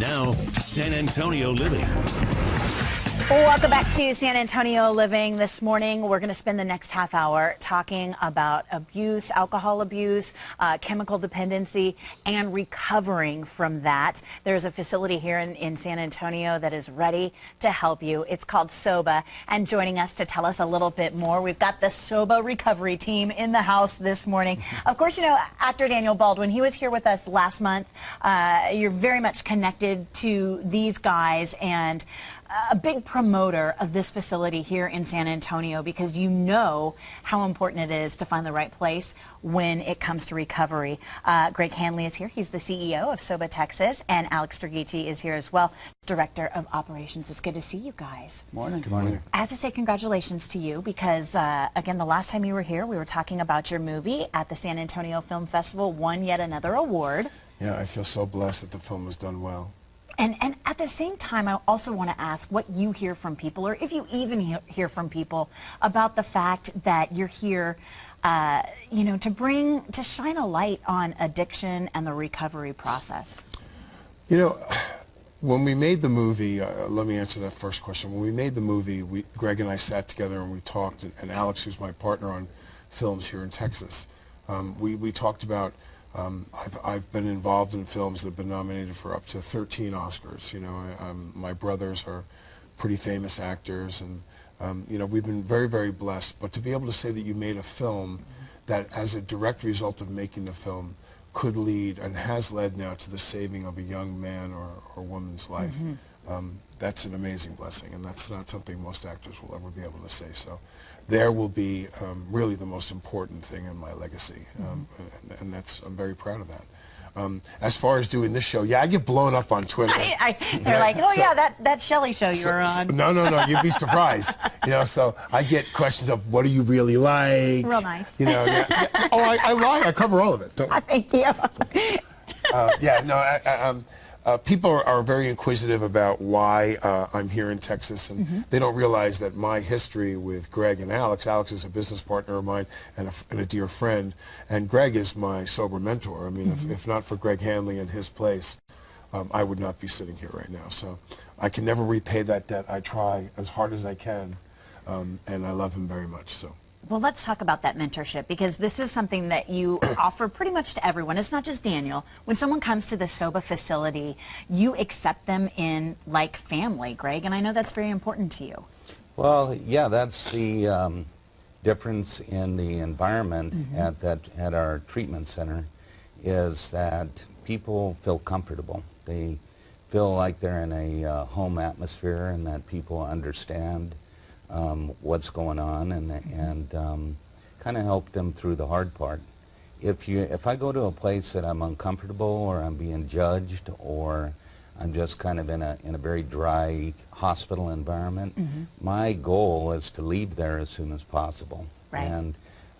Now, San Antonio Living. Welcome back to San Antonio Living. This morning, we're going to spend the next half hour talking about abuse, alcohol abuse, chemical dependency, and recovering from that. There's a facility here in San Antonio that is ready to help you. It's called SOBA, and joining us to tell us a little bit more, we've got the SOBA Recovery team in the house this morning. Of course, you know, actor Daniel Baldwin, he was here with us last month. You're very much connected to these guys and a big promoter of this facility here in San Antonio, because you know how important it is to find the right place when it comes to recovery. Greg Hanley is here. He's the CEO of SOBA Texas, and Alex Strigiti is here as well, Director of Operations. It's good to see you guys. Morning. Good morning. I have to say congratulations to you because, again, the last time you were here, we were talking about your movie at the San Antonio Film Festival, won yet another award. Yeah, I feel so blessed that the film was done well. And at the same time, I also want to ask what you hear from people, or if you even hear from people, about the fact that you're here, you know, to shine a light on addiction and the recovery process. You know, when we made the movie, let me answer that first question. When we made the movie, Greg and I sat together and we talked, and Alex, who's my partner on films here in Texas, we talked about. I've been involved in films that have been nominated for up to 13 Oscars. You know, my brothers are pretty famous actors, and you know, we've been very, very blessed. But to be able to say that you made a film that, as a direct result of making the film, could lead and has led now to the saving of a young man or woman's life, that's an amazing blessing, and that's not something most actors will ever be able to say. So there will be really the most important thing in my legacy, and that's, I'm very proud of that. As far as doing this show, yeah, I get blown up on Twitter. They're like, oh, so, yeah, that Shelley show you were on. No, you'd be surprised. You know, so I get questions of, what do you really like? Real nice. You know, yeah. Oh, I lie. I cover all of it. Thank you. Yeah, no, people are very inquisitive about why I'm here in Texas, and they don't realize that my history with Greg and Alex is a business partner of mine and a dear friend, and Greg is my sober mentor. I mean, if not for Greg Hanley and his place, I would not be sitting here right now. So I can never repay that debt. I try as hard as I can, and I love him very much. So. Well, let's talk about that mentorship, because this is something that you offer pretty much to everyone. It's not just Daniel. When someone comes to the SOBA facility, you accept them in like family, Greg, and I know that's very important to you. Well, yeah, that's the difference in the environment at our treatment center, is that people feel comfortable. They feel like they're in a home atmosphere, and that people understand what's going on, and kind of help them through the hard part. If I go to a place that I'm uncomfortable, or I'm being judged, or I'm just kind of in a very dry hospital environment, my goal is to leave there as soon as possible. Right. And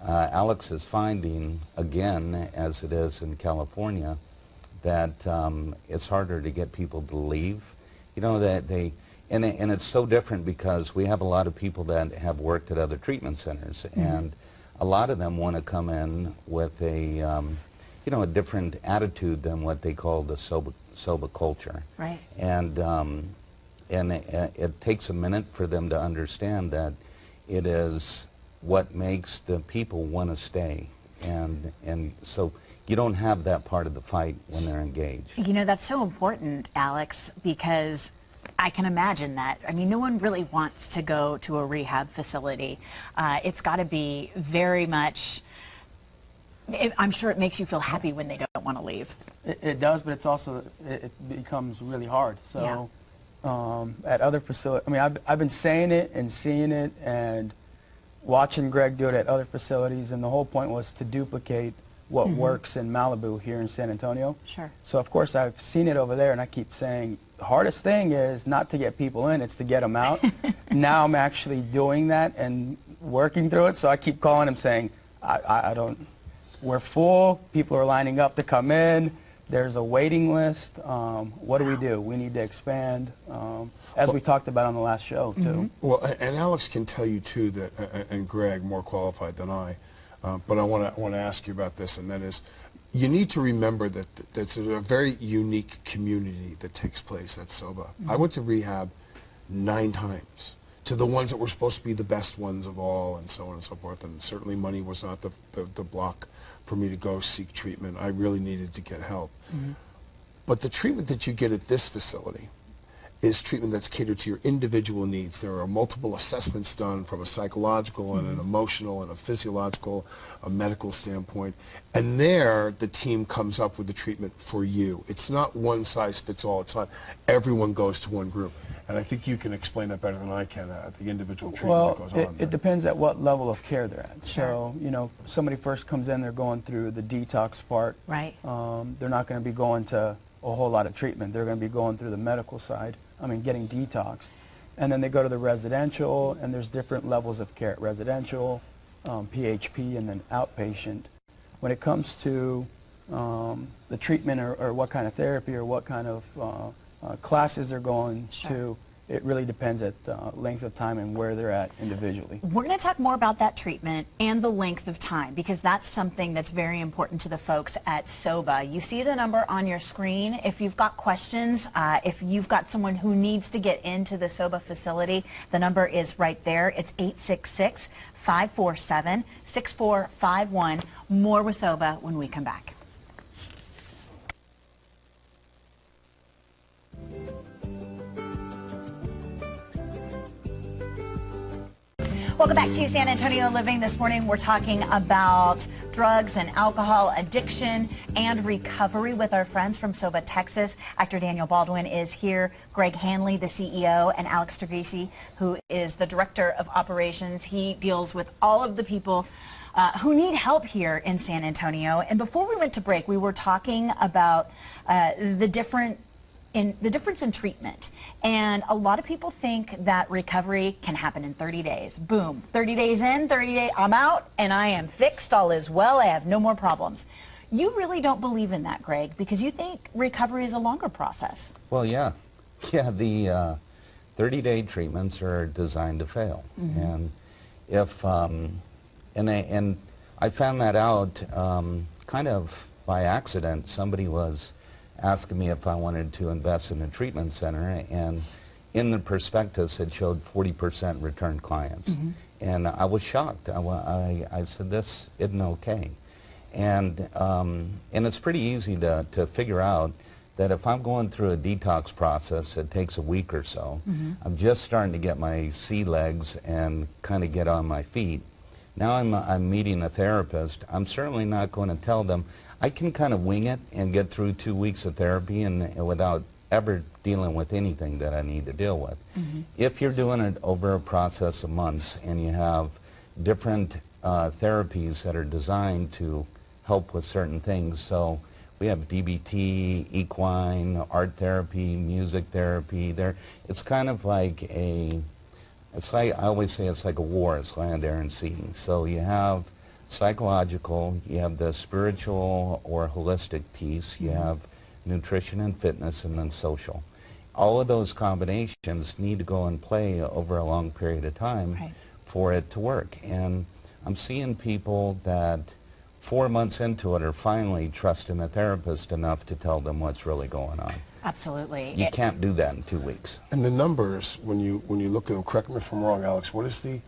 Alex is finding, again, as it is in California, that it's harder to get people to leave. You know, that they. And it's so different, because we have a lot of people that have worked at other treatment centers, and a lot of them want to come in with a, you know, a different attitude than what they call the SOBA culture. Right. And it takes a minute for them to understand that it is what makes the people want to stay, and so you don't have that part of the fight when they're engaged. You know, that's so important, Alex, because I can imagine that. I mean, no one really wants to go to a rehab facility. It's got to be very much, I'm sure it makes you feel happy when they don't want to leave. It does, but it's also, it becomes really hard. So at other facilities, I mean, I've been saying it and seeing it and watching Greg do it at other facilities, and the whole point was to duplicate what works in Malibu here in San Antonio. Sure. So of course I've seen it over there, and I keep saying the hardest thing is not to get people in, it's to get them out. Now I'm actually doing that and working through it, so I keep calling him saying, I don't, we're full, people are lining up to come in, there's a waiting list, what do we do? We need to expand, as we talked about on the last show too. Well, and Alex can tell you too that, and Greg, more qualified than I, but I want to ask you about this, and that is, you need to remember that that's a very unique community that takes place at SOBA. I went to rehab 9 times, to the ones that were supposed to be the best ones of all, and so on and so forth. And certainly money was not the block for me to go seek treatment. I really needed to get help. But the treatment that you get at this facility is treatment that's catered to your individual needs. There are multiple assessments done from a psychological and an emotional and a physiological, a medical standpoint. And there, the team comes up with the treatment for you. It's not one size fits all. It's not everyone goes to one group. And I think you can explain that better than I can, the individual treatment that goes on. It depends at what level of care they're at. So, you know, somebody first comes in, they're going through the detox part. Right. They're not going to be going to a whole lot of treatment. They're going to be going through the medical side. I mean, getting detox. And then they go to the residential, and there's different levels of care at residential, PHP, and then outpatient. When it comes to the treatment or what kind of therapy or what kind of classes they're going to, it really depends at length of time and where they're at individually. We're going to talk more about that treatment and the length of time, because that's something that's very important to the folks at SOBA. You see the number on your screen. If you've got questions, if you've got someone who needs to get into the SOBA facility, the number is right there. It's 866-547-6451. More with SOBA when we come back. Welcome back to San Antonio Living. This morning we're talking about drugs and alcohol addiction and recovery with our friends from SOBA, Texas. Actor Daniel Baldwin is here, Greg Hanley, the CEO, and Alex Tergisi, who is the Director of Operations. He deals with all of the people who need help here in San Antonio. And before we went to break, we were talking about the difference in treatment. And a lot of people think that recovery can happen in 30 days. Boom, 30 days in, 30 days, I'm out, and I am fixed, all is well, I have no more problems. You really don't believe in that, Greg, because you think recovery is a longer process. Well, yeah. Yeah, the 30-day treatments are designed to fail. And if, and I found that out kind of by accident. Somebody was asking me if I wanted to invest in a treatment center, and in the prospectus it showed 40% return clients. And I was shocked. I said, this isn't okay. And it's pretty easy to figure out that if I'm going through a detox process, it takes a week or so. I'm just starting to get my sea legs and kind of get on my feet. Now I'm meeting a therapist. I'm certainly not going to tell them. I can kind of wing it and get through 2 weeks of therapy and without ever dealing with anything that I need to deal with. If you're doing it over a process of months and you have different therapies that are designed to help with certain things, so we have DBT, equine, art therapy, music therapy. It's kind of like it's like, I always say it's like a war. It's land, air, and sea. So you have psychological, you have the spiritual or holistic piece, you have nutrition and fitness, and then social. All of those combinations need to go and play over a long period of time for it to work. And I'm seeing people that 4 months into it are finally trusting a therapist enough to tell them what's really going on. Absolutely. You can't do that in 2 weeks. And the numbers, when you look at them, correct me if I'm wrong, Alex, what is the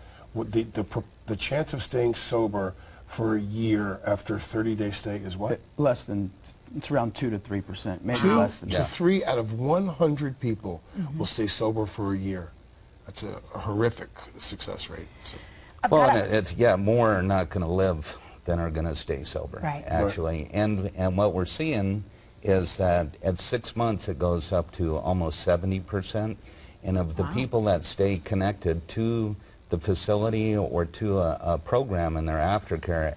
chance of staying sober for a year after a 30-day stay is what? Less than, it's around 2 to 3%, maybe less than that. 3 out of 100 people will stay sober for a year. That's a horrific success rate. So. Well, and it's, more are not going to live than are going to stay sober, actually. And what we're seeing is that at 6 months it goes up to almost 70%. And of the people that stay connected to the facility or to a program in their aftercare,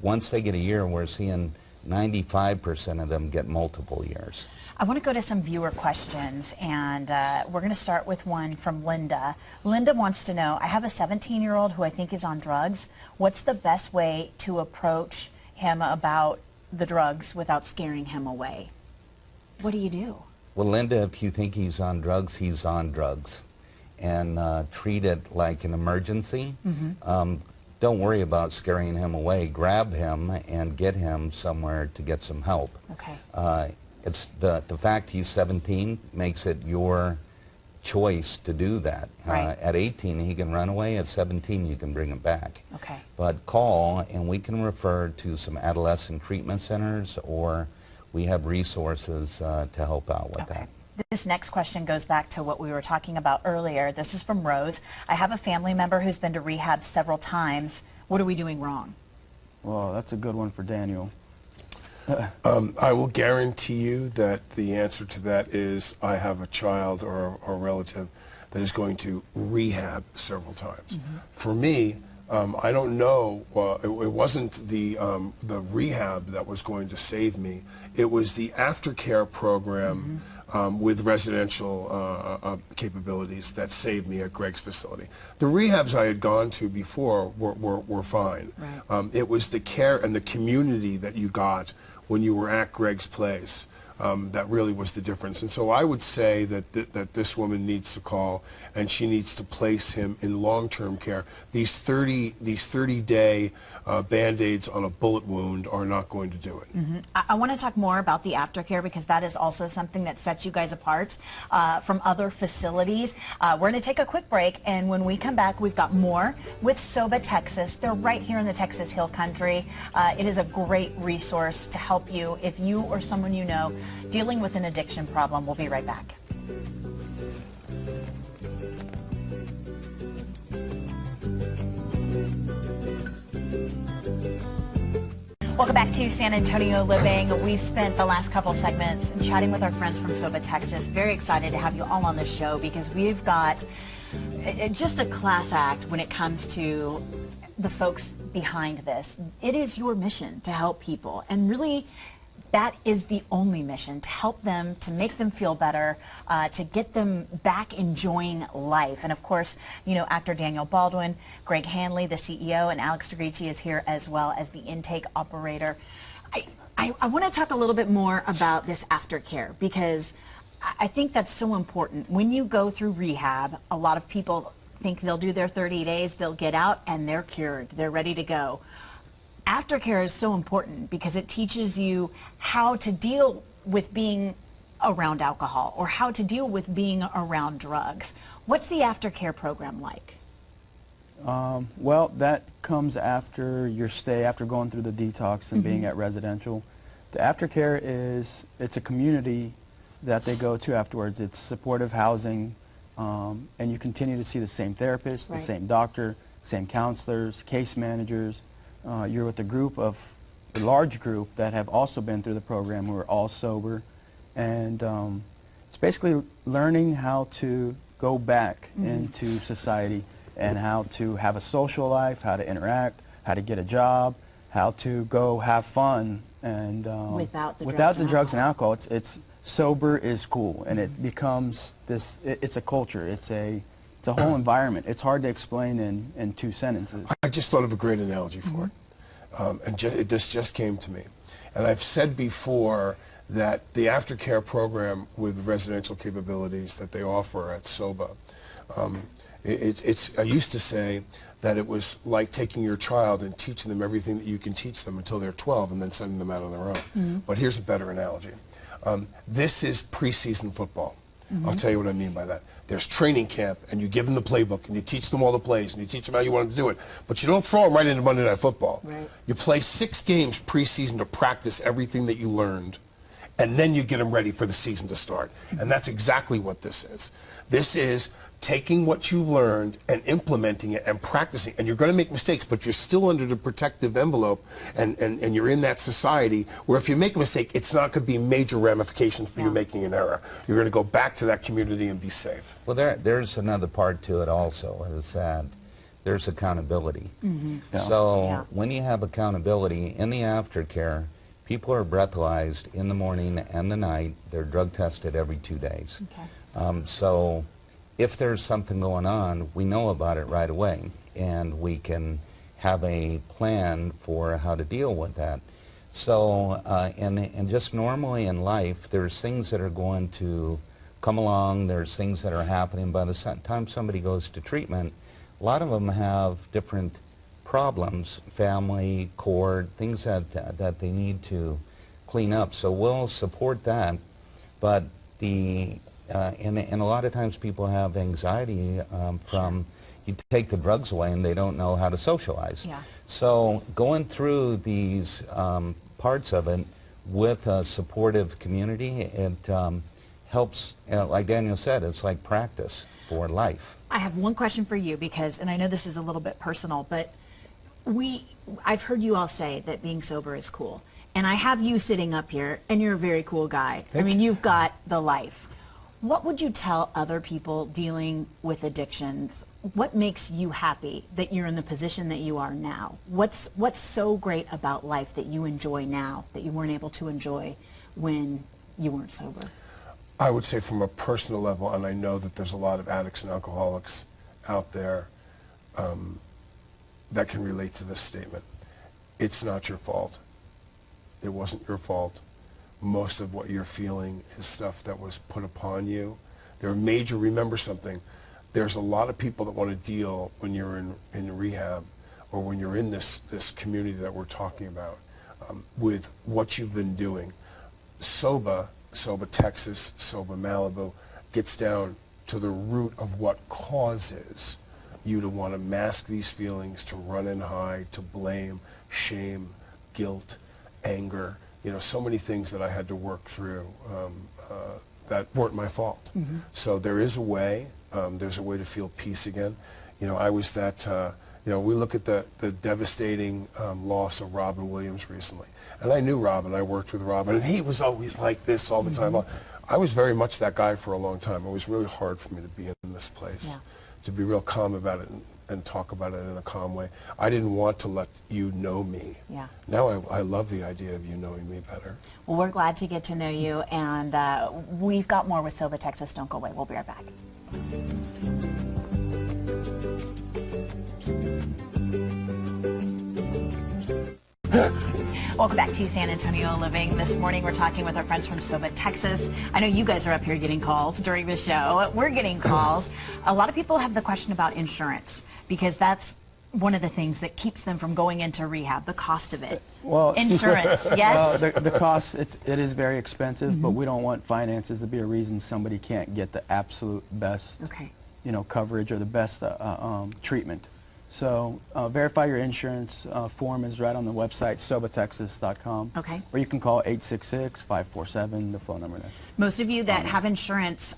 once they get a year, we're seeing 95% of them get multiple years. I want to go to some viewer questions, and we're going to start with one from Linda. Linda wants to know, I have a 17-year-old who I think is on drugs. What's the best way to approach him about the drugs without scaring him away? What do you do? Well, Linda, if you think he's on drugs, he's on drugs. And treat it like an emergency. don't worry about scaring him away. Grab him and get him somewhere to get some help. Okay. It's the fact he's 17 makes it your choice to do that. Right. At 18, he can run away. At 17, you can bring him back. Okay. But call, and we can refer to some adolescent treatment centers, or we have resources to help out with that. This next question goes back to what we were talking about earlier. This is from Rose. I have a family member who's been to rehab several times. What are we doing wrong? Well, that's a good one for Daniel. I will guarantee you that the answer to that is I have a child or a relative that is going to rehab several times. For me, I don't know. It wasn't the rehab that was going to save me. It was the aftercare program with residential capabilities that saved me at Greg's facility. The rehabs I had gone to before were fine. Right. It was the care and the community that you got when you were at Greg's place that really was the difference. And so I would say that this woman needs to call, and she needs to place him in long-term care. These 30-day Band-Aids on a bullet wound are not going to do it. I want to talk more about the aftercare, because that is also something that sets you guys apart from other facilities. We're going to take a quick break, and when we come back, we've got more with SOBA Texas. They're right here in the Texas Hill Country. It is a great resource to help you if you or someone you know dealing with an addiction problem. We'll be right back. Welcome back to San Antonio Living. We've spent the last couple segments chatting with our friends from SOBA Texas. Very excited to have you all on the show, because we've got just a class act when it comes to the folks behind this. It is your mission to help people, and really that is the only mission, to help them, to make them feel better, to get them back enjoying life. And of course, you know, actor Daniel Baldwin, Greg Hanley, the CEO, and Alex DeGricci is here as well as the intake operator. I want to talk a little bit more about this aftercare, because I think that's so important. When you go through rehab, a lot of people think they'll do their 30 days, they'll get out, and they're cured, they're ready to go. Aftercare is so important because it teaches you how to deal with being around alcohol, or how to deal with being around drugs. What's the aftercare program like? Well, that comes after your stay, after going through the detox and being at residential. The aftercare it's a community that they go to afterwards. It's supportive housing, and you continue to see the same therapist, the same doctor, same counselors, case managers. You're with a large group that have also been through the program, who are all sober, and it's basically learning how to go back into society, and how to have a social life, how to interact, how to get a job, how to go have fun, and without the drugs and alcohol. It's sober is cool, and it becomes this. It's a culture. It's a whole environment. It's hard to explain in 2 sentences. I just thought of a great analogy for it, this just came to me. And I've said before that the aftercare program with residential capabilities that they offer at SOBA, I used to say that it was like taking your child and teaching them everything that you can teach them until they're 12 and then sending them out on their own. But here's a better analogy. This is preseason football. I'll tell you what I mean by that. There's training camp, and you give them the playbook, and you teach them all the plays, and you teach them how you want them to do it. But you don't throw them right into Monday Night Football. Right. You play 6 games preseason to practice everything that you learned, and then you get them ready for the season to start. And that's exactly what this is. This is taking what you've learned and implementing it and practicing. And you're going to make mistakes, but you're still under the protective envelope, and you're in that society where if you make a mistake, it's not going to be major ramifications for you making an error. You're going to go back to that community and be safe. Well, there's another part to it also, is that there's accountability. So when you have accountability in the aftercare, people are breathalyzed in the morning and the night. They're drug tested every 2 days. So if there's something going on, we know about it right away, and we can have a plan for how to deal with that. So, and just normally in life, there's things that are going to come along, there's things that are happening. By the time somebody goes to treatment, a lot of them have different problems, family, court, things that they need to clean up. So we'll support that, but and a lot of times people have anxiety from, you take the drugs away and they don't know how to socialize. Yeah. So going through these parts of it with a supportive community, it helps, like Daniel said, it's like practice for life. I have one question for you because, and I know this is a little bit personal, but I've heard you all say that being sober is cool. And I have you sitting up here, and you're a very cool guy. I mean, you've got the life. What would you tell other people dealing with addictions? What makes you happy that you're in the position that you are now? What's so great about life that you enjoy now that you weren't able to enjoy when you weren't sober? I would say from a personal level, and I know that there's a lot of addicts and alcoholics out there that can relate to this statement. It's not your fault. It wasn't your fault. Most of what you're feeling is stuff that was put upon you. Remember something, there's a lot of people that want to deal when you're in rehab or when you're in this community that we're talking about with what you've been doing. SOBA Texas, SOBA Malibu gets down to the root of what causes you to want to mask these feelings, to run and hide, to blame, shame, guilt, anger, so many things that I had to work through that weren't my fault. Mm-hmm. So there is a way. There's a way to feel peace again. I was that, we look at the devastating loss of Robin Williams recently. And I knew Robin. I worked with Robin. And he was always like this all the time. I was very much that guy for a long time. It was really hard for me to be in this place, to be real calm about it and talk about it in a calm way. I didn't want to let you know me. Yeah. Now I love the idea of you knowing me better. Well, we're glad to get to know you, and we've got more with SOBA Texas. Don't go away. We'll be right back. Welcome back to San Antonio Living. This morning we're talking with our friends from SOBA Texas. I know you guys are up here getting calls during the show. We're getting calls. A lot of people have the question about insurance because that's one of the things that keeps them from going into rehab, the cost of it. Well, insurance, yes? Well, the cost, it is very expensive, but we don't want finances to be a reason somebody can't get the absolute best coverage or the best treatment. So verify your insurance form is right on the website, sobatexas.com. Okay. Or you can call 866-547, the phone number that's. Most of you that have insurance,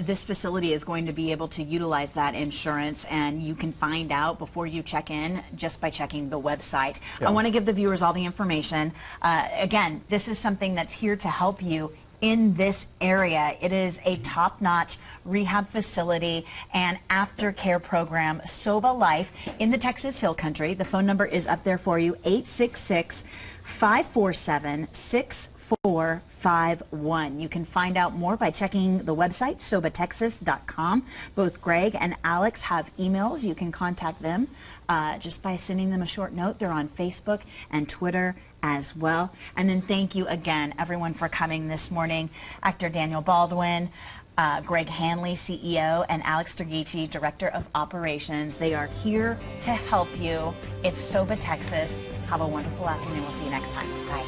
this facility is going to be able to utilize that insurance, and you can find out before you check in just by checking the website. Yeah. I want to give the viewers all the information. Again, this is something that's here to help you in this area. It is a top-notch rehab facility and aftercare program, SOBA Life, in the Texas Hill Country. The phone number is up there for you, 866-547-6451. You can find out more by checking the website, sobatexas.com. Both Greg and Alex have emails. You can contact them just by sending them a short note. They're on Facebook and Twitter as well. And then thank you again, everyone, for coming this morning. Actor Daniel Baldwin, Greg Hanley, CEO, and Alex Tergici, Director of Operations. They are here to help you. It's SOBA Texas. Have a wonderful afternoon. We'll see you next time. Bye.